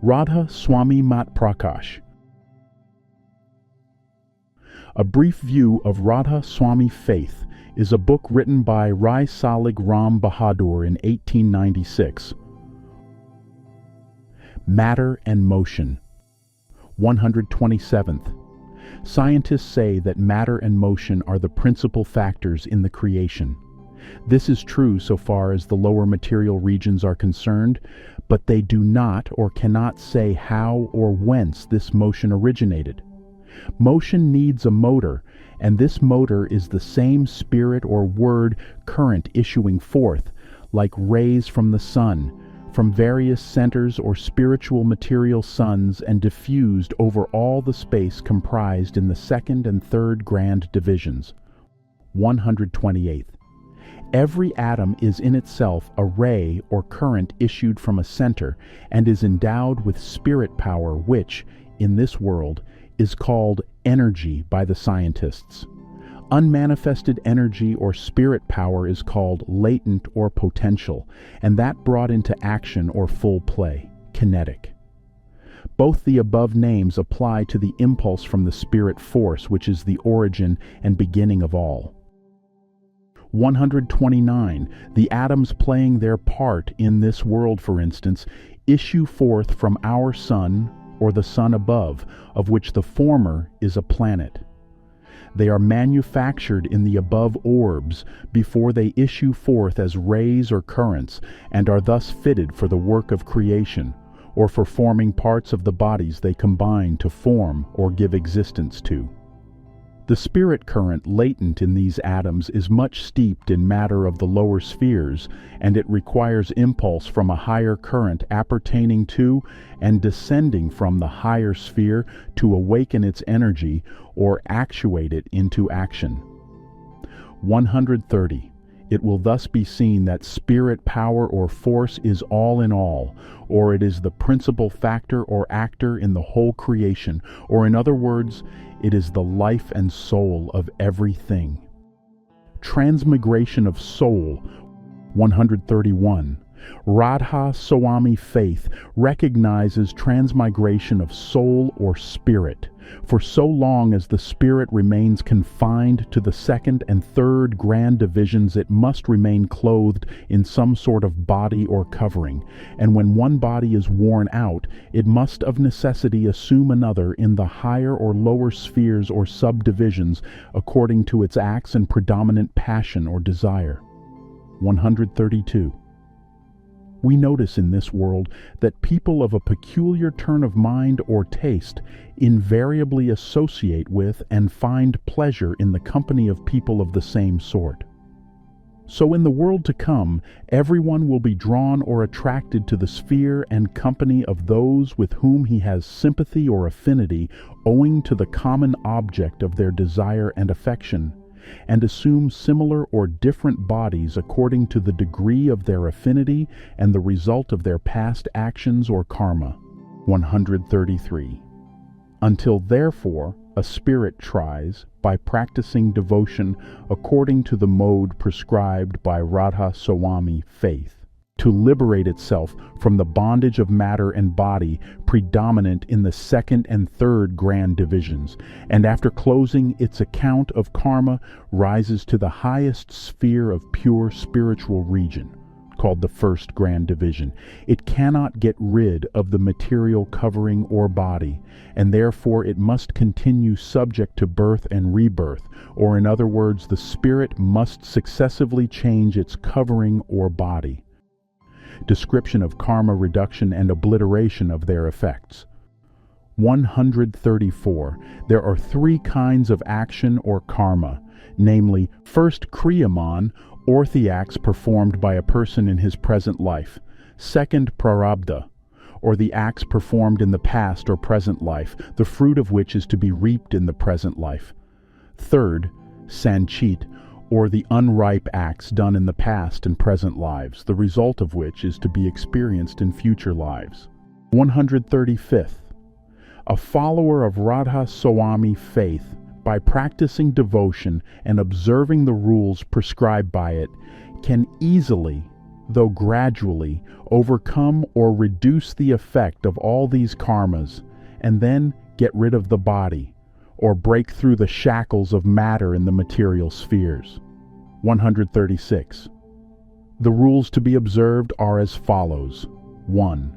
Radha Soami Mat Prakash. A Brief View of Radha Soami Faith is a book written by Rai Salig Ram Bahadur in 1896. Matter and Motion. 127th. Scientists say that matter and motion are the principal factors in the creation. This is true so far as the lower material regions are concerned, but they do not or cannot say how or whence this motion originated. Motion needs a motor, and this motor is the same spirit or word current issuing forth, like rays from the sun, from various centers or spiritual material suns, and diffused over all the space comprised in the second and third grand divisions. 128th. Every atom is in itself a ray or current issued from a center, and is endowed with spirit power which, in this world, is called energy by the scientists. Unmanifested energy or spirit power is called latent or potential, and that brought into action or full play, kinetic. Both the above names apply to the impulse from the spirit force, which is the origin and beginning of all. 129. The atoms playing their part in this world, for instance, issue forth from our sun or the sun above, of which the former is a planet. They are manufactured in the above orbs before they issue forth as rays or currents, and are thus fitted for the work of creation, or for forming parts of the bodies they combine to form or give existence to. The spirit current latent in these atoms is much steeped in matter of the lower spheres, and it requires impulse from a higher current appertaining to and descending from the higher sphere to awaken its energy or actuate it into action. 130. It will thus be seen that spirit power or force is all in all, or it is the principal factor or actor in the whole creation, or in other words, it is the life and soul of everything. Transmigration of soul. 131. Radha Soami faith recognizes transmigration of soul or spirit, for so long as the spirit remains confined to the second and third grand divisions, it must remain clothed in some sort of body or covering, and when one body is worn out, it must of necessity assume another in the higher or lower spheres or subdivisions according to its acts and predominant passion or desire. 132. We notice in this world that people of a peculiar turn of mind or taste invariably associate with and find pleasure in the company of people of the same sort. So in the world to come, everyone will be drawn or attracted to the sphere and company of those with whom he has sympathy or affinity owing to the common object of their desire and affection, and assume similar or different bodies according to the degree of their affinity and the result of their past actions or karma. 133. Until therefore a spirit tries, by practicing devotion according to the mode prescribed by Radha Soami faith, to liberate itself from the bondage of matter and body predominant in the second and third grand divisions, and after closing its account of karma rises to the highest sphere of pure spiritual region, called the first grand division. It cannot get rid of the material covering or body, and therefore it must continue subject to birth and rebirth, or in other words, the spirit must successively change its covering or body. Description of karma reduction and obliteration of their effects. 134. There are three kinds of action or karma, namely, first kriyaman, or the acts performed by a person in his present life; second prarabdha, or the acts performed in the past or present life, the fruit of which is to be reaped in the present life; third, sanchit, or the unripe acts done in the past and present lives, the result of which is to be experienced in future lives. 135th. A follower of Radha Soami faith, by practicing devotion and observing the rules prescribed by it, can easily though gradually, overcome or reduce the effect of all these karmas, and then get rid of the body, or break through the shackles of matter in the material spheres. 136. The rules to be observed are as follows. 1.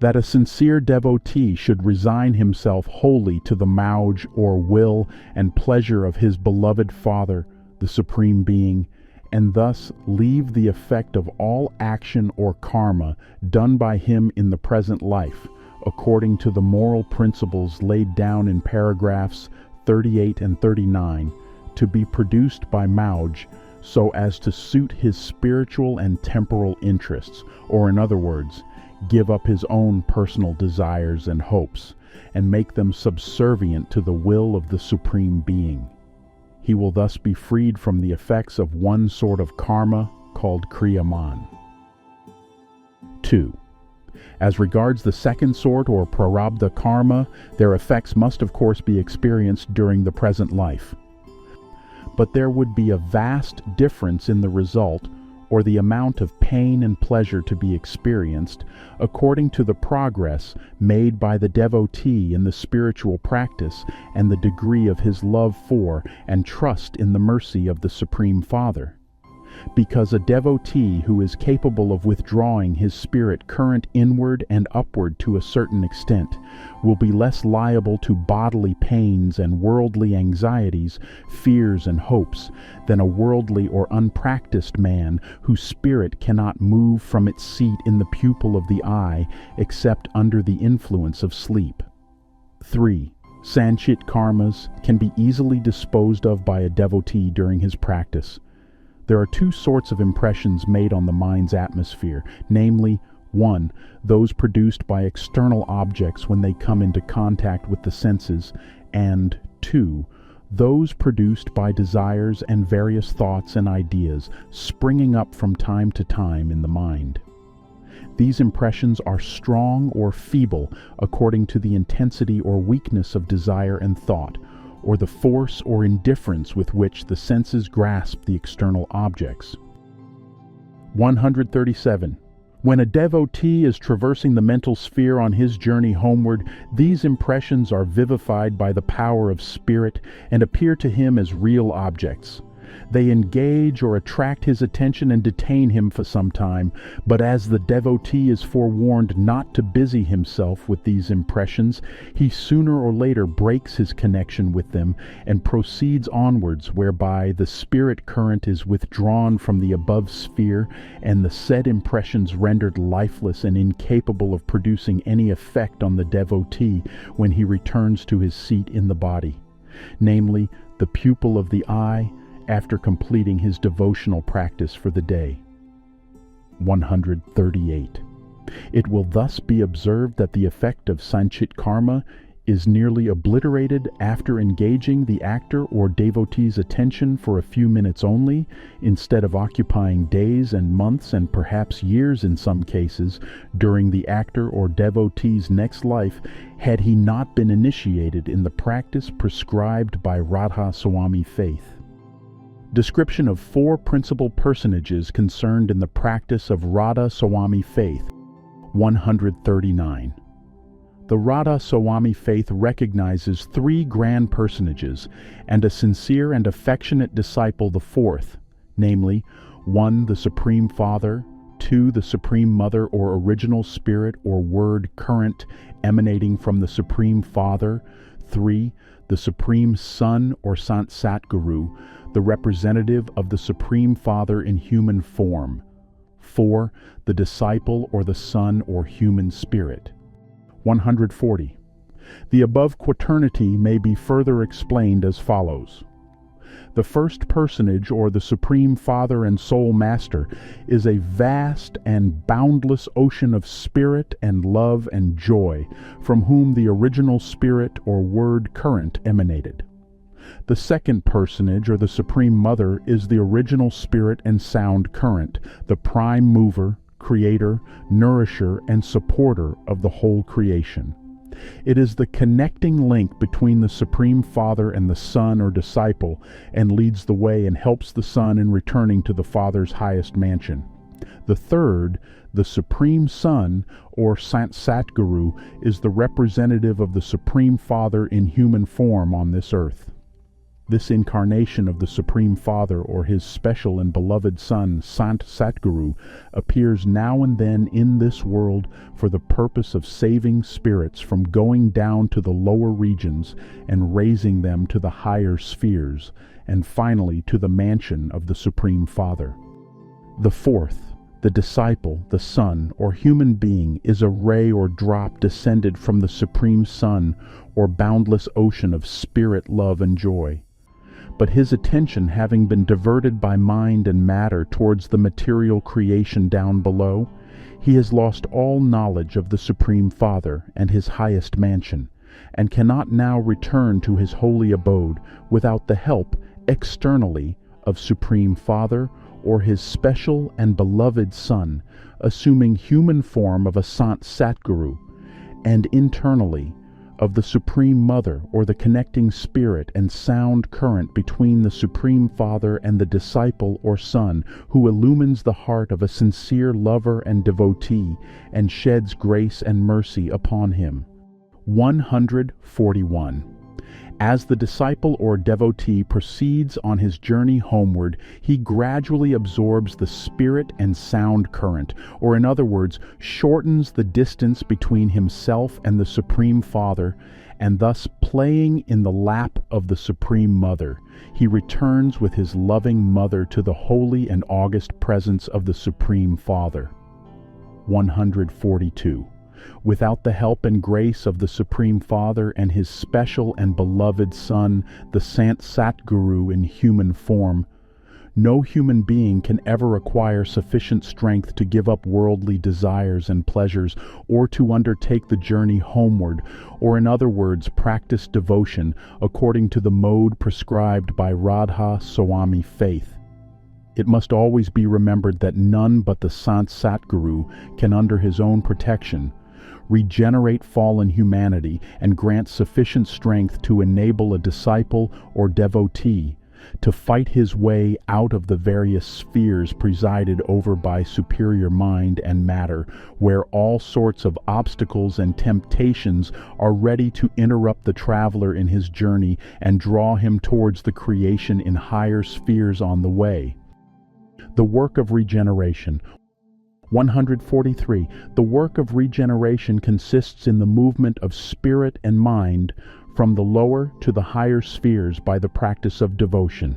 That a sincere devotee should resign himself wholly to the mauj or will and pleasure of his beloved Father, the Supreme Being, and thus leave the effect of all action or karma done by him in the present life, according to the moral principles laid down in paragraphs 38 and 39, to be produced by mauj, so as to suit his spiritual and temporal interests, or in other words, give up his own personal desires and hopes, and make them subservient to the will of the Supreme Being. He will thus be freed from the effects of one sort of karma called kriyaman. 2. As regards the second sort or prarabdha karma, their effects must of course be experienced during the present life. But there would be a vast difference in the result, or the amount of pain and pleasure to be experienced, according to the progress made by the devotee in the spiritual practice and the degree of his love for and trust in the mercy of the Supreme Father. Because a devotee who is capable of withdrawing his spirit current inward and upward to a certain extent will be less liable to bodily pains and worldly anxieties, fears and hopes than a worldly or unpracticed man whose spirit cannot move from its seat in the pupil of the eye except under the influence of sleep. 3. Sanchit karmas can be easily disposed of by a devotee during his practice. There are two sorts of impressions made on the mind's atmosphere, namely, 1. Those produced by external objects when they come into contact with the senses, and 2. Those produced by desires and various thoughts and ideas springing up from time to time in the mind. These impressions are strong or feeble according to the intensity or weakness of desire and thought, or the force or indifference with which the senses grasp the external objects. 137. When a devotee is traversing the mental sphere on his journey homeward, these impressions are vivified by the power of spirit and appear to him as real objects. They engage or attract his attention and detain him for some time, but as the devotee is forewarned not to busy himself with these impressions, he sooner or later breaks his connection with them and proceeds onwards, whereby the spirit current is withdrawn from the above sphere and the said impressions rendered lifeless and incapable of producing any effect on the devotee when he returns to his seat in the body, namely the pupil of the eye, after completing his devotional practice for the day. 138. It will thus be observed that the effect of sanchit karma is nearly obliterated after engaging the actor or devotee's attention for a few minutes only, instead of occupying days and months and perhaps years in some cases during the actor or devotee's next life, had he not been initiated in the practice prescribed by Radha Soami faith. Description of 4 principal personages concerned in the practice of Radha Soami faith. 139. The Radha Soami faith recognizes 3 grand personages, and a sincere and affectionate disciple the 4th, namely, 1. The Supreme Father, 2. The Supreme Mother or original spirit or word current emanating from the Supreme Father, 3. The Supreme Son or Sant Satguru, the representative of the Supreme Father in human form. 4. The disciple or the son or human spirit. 140. The above quaternity may be further explained as follows. The first personage, or the Supreme Father and Soul Master, is a vast and boundless ocean of spirit and love and joy, from whom the original spirit or word current emanated. The second personage, or the Supreme Mother, is the original spirit and sound current, the prime mover, creator, nourisher, and supporter of the whole creation. It is the connecting link between the Supreme Father and the Son or disciple, and leads the way and helps the Son in returning to the Father's highest mansion. The third, the Supreme Son, or Sant Satguru, is the representative of the Supreme Father in human form on this earth. This incarnation of the Supreme Father, or his special and beloved Son, Sant Satguru, appears now and then in this world for the purpose of saving spirits from going down to the lower regions and raising them to the higher spheres, and finally to the mansion of the Supreme Father. The fourth, the disciple, the son, or human being, is a ray or drop descended from the Supreme Sun, or boundless ocean of spirit, love, and joy. But his attention having been diverted by mind and matter towards the material creation down below, he has lost all knowledge of the Supreme Father and his highest mansion, and cannot now return to his holy abode without the help, externally, of Supreme Father, or his special and beloved Son, assuming human form of a Sant Satguru, and internally, of the Supreme Mother, or the connecting spirit and sound current between the Supreme Father and the disciple or son, who illumines the heart of a sincere lover and devotee, and sheds grace and mercy upon him. 141. As the disciple or devotee proceeds on his journey homeward, he gradually absorbs the spirit and sound current, or in other words, shortens the distance between himself and the Supreme Father, and thus playing in the lap of the Supreme Mother, he returns with his loving mother to the holy and august presence of the Supreme Father. 142. Without the help and grace of the Supreme Father and his special and beloved Son, the Sant Satguru in human form, no human being can ever acquire sufficient strength to give up worldly desires and pleasures, or to undertake the journey homeward, or in other words, practice devotion according to the mode prescribed by Radha Soami faith. It must always be remembered that none but the Sant Satguru can, under his own protection, regenerate fallen humanity and grant sufficient strength to enable a disciple or devotee to fight his way out of the various spheres presided over by superior mind and matter, where all sorts of obstacles and temptations are ready to interrupt the traveler in his journey and draw him towards the creation in higher spheres on the way. The work of regeneration. 143. The work of regeneration consists in the movement of spirit and mind from the lower to the higher spheres by the practice of devotion.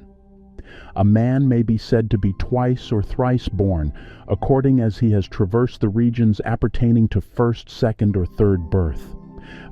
A man may be said to be twice or thrice born, according as he has traversed the regions appertaining to first, second, or third birth.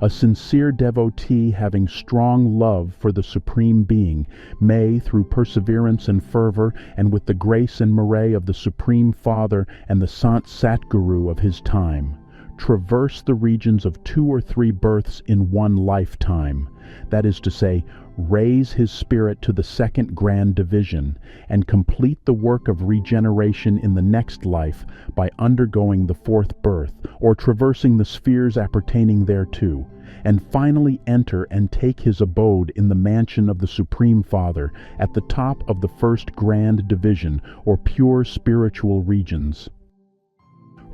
A sincere devotee having strong love for the Supreme Being may, through perseverance and fervor, and with the grace and mirae of the Supreme Father and the Sant Satguru of his time, traverse the regions of 2 or 3 births in one lifetime, that is to say, raise his spirit to the second grand division, and complete the work of regeneration in the next life by undergoing the 4th birth, or traversing the spheres appertaining thereto, and finally enter and take his abode in the mansion of the Supreme Father at the top of the 1st grand division, or pure spiritual regions.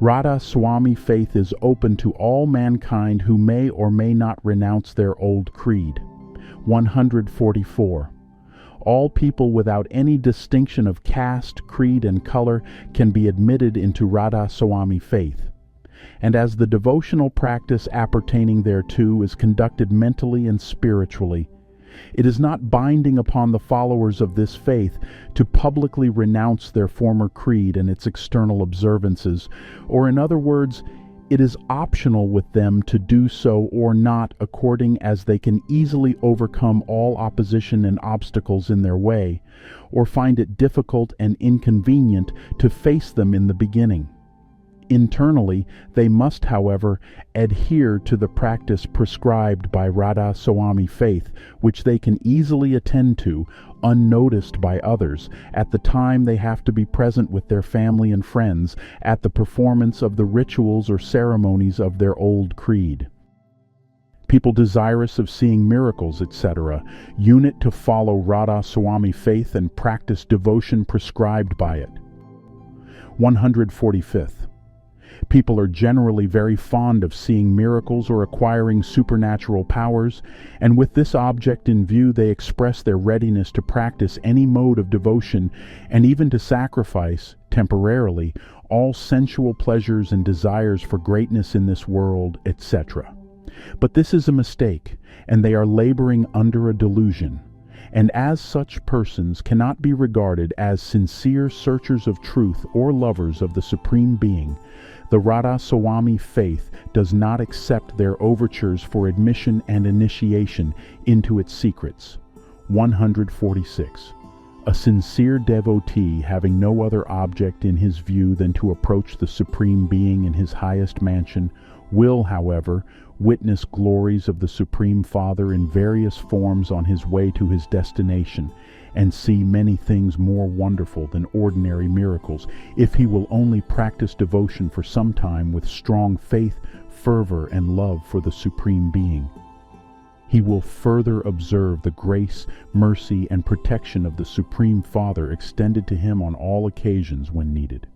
Radha Soami faith is open to all mankind who may or may not renounce their old creed. 144. All people without any distinction of caste, creed, and color can be admitted into Radha Soami faith. And as the devotional practice appertaining thereto is conducted mentally and spiritually, it is not binding upon the followers of this faith to publicly renounce their former creed and its external observances, or in other words, it is optional with them to do so or not, according as they can easily overcome all opposition and obstacles in their way, or find it difficult and inconvenient to face them in the beginning. Internally, they must, however, adhere to the practice prescribed by Radha Soami faith, which they can easily attend to, unnoticed by others, at the time they have to be present with their family and friends at the performance of the rituals or ceremonies of their old creed. People desirous of seeing miracles, etc., unite to follow Radha Soami faith and practice devotion prescribed by it. 145th. People are generally very fond of seeing miracles or acquiring supernatural powers, and with this object in view they express their readiness to practice any mode of devotion and even to sacrifice, temporarily, all sensual pleasures and desires for greatness in this world, etc. But this is a mistake, and they are laboring under a delusion, and as such persons cannot be regarded as sincere searchers of truth or lovers of the Supreme Being. The Radha Soami faith does not accept their overtures for admission and initiation into its secrets. 146. A sincere devotee, having no other object in his view than to approach the Supreme Being in his highest mansion, will, however, witness glories of the Supreme Father in various forms on his way to his destination, and see many things more wonderful than ordinary miracles, if he will only practice devotion for some time with strong faith, fervor, and love for the Supreme Being. He will further observe the grace, mercy, and protection of the Supreme Father extended to him on all occasions when needed.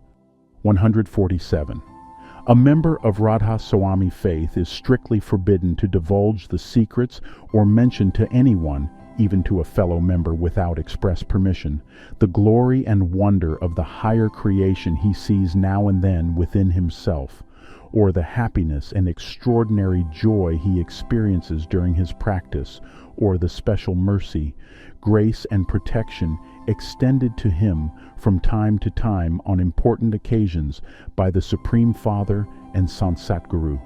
147. A member of Radha Soami faith is strictly forbidden to divulge the secrets or mention to anyone, even to a fellow member without express permission, the glory and wonder of the higher creation he sees now and then within himself, or the happiness and extraordinary joy he experiences during his practice, or the special mercy, grace, and protection extended to him from time to time on important occasions by the Supreme Father and Sant Satguru.